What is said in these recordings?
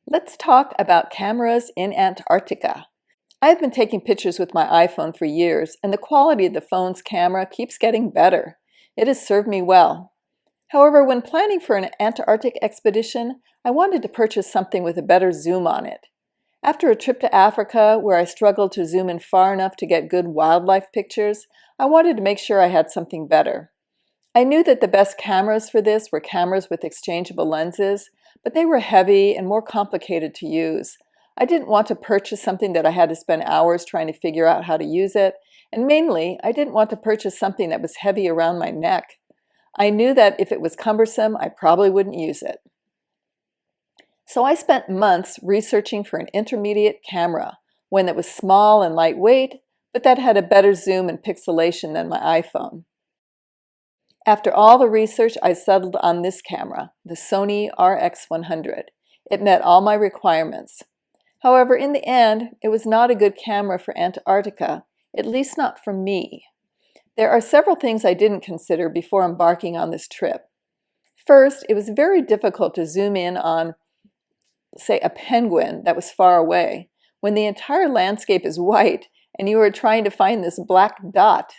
Let's talk about cameras in Antarctica. I've been taking pictures with my iPhone for years, and the quality of the phone's camera keeps getting better. It has served me well. However, when planning for an Antarctic expedition, I wanted to purchase something with a better zoom on it. After a trip to Africa, where I struggled to zoom in far enough to get good wildlife pictures, I wanted to make sure I had something better. I knew that the best cameras for this were cameras with exchangeable lenses, but they were heavy and more complicated to use. I didn't want to purchase something that I had to spend hours trying to figure out how to use it, and mainly, I didn't want to purchase something that was heavy around my neck. I knew that if it was cumbersome, I probably wouldn't use it. So I spent months researching for an intermediate camera, one that was small and lightweight, but that had a better zoom and pixelation than my iPhone. After all the research, I settled on this camera, the Sony RX100. It met all my requirements. However, in the end, it was not a good camera for Antarctica, at least not for me. There are several things I didn't consider before embarking on this trip. First, it was very difficult to zoom in on, say, a penguin that was far away, when the entire landscape is white and you are trying to find this black dot.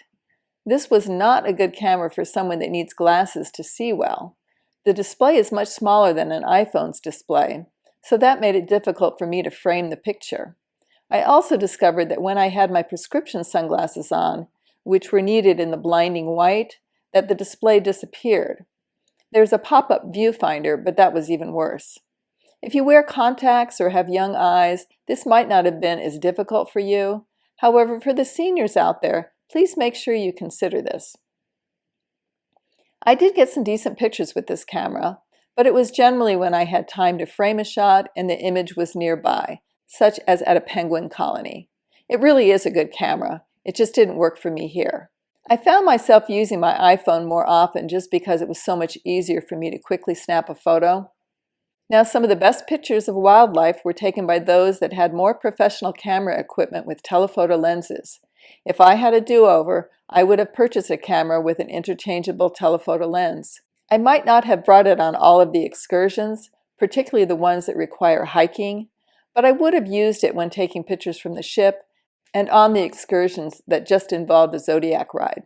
This was not a good camera for someone that needs glasses to see well. The display is much smaller than an iPhone's display, so that made it difficult for me to frame the picture. I also discovered that when I had my prescription sunglasses on, which were needed in the blinding white, that the display disappeared. There's a pop-up viewfinder, but that was even worse. If you wear contacts or have young eyes, this might not have been as difficult for you. However, for the seniors out there, please make sure you consider this. I did get some decent pictures with this camera, but it was generally when I had time to frame a shot and the image was nearby, such as at a penguin colony. It really is a good camera. It just didn't work for me here. I found myself using my iPhone more often just because it was so much easier for me to quickly snap a photo. Now, some of the best pictures of wildlife were taken by those that had more professional camera equipment with telephoto lenses. If I had a do-over, I would have purchased a camera with an interchangeable telephoto lens. I might not have brought it on all of the excursions, particularly the ones that require hiking, but I would have used it when taking pictures from the ship and on the excursions that just involved a Zodiac ride.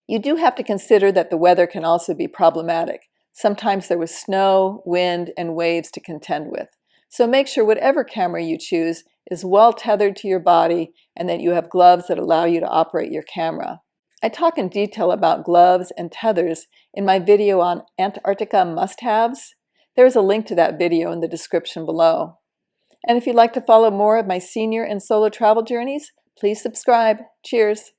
You do have to consider that the weather can also be problematic. Sometimes there was snow, wind, and waves to contend with. So make sure whatever camera you choose is well tethered to your body and that you have gloves that allow you to operate your camera. I talk in detail about gloves and tethers in my video on Antarctica must-haves. There is a link to that video in the description below. And if you'd like to follow more of my senior and solo travel journeys, please subscribe. Cheers!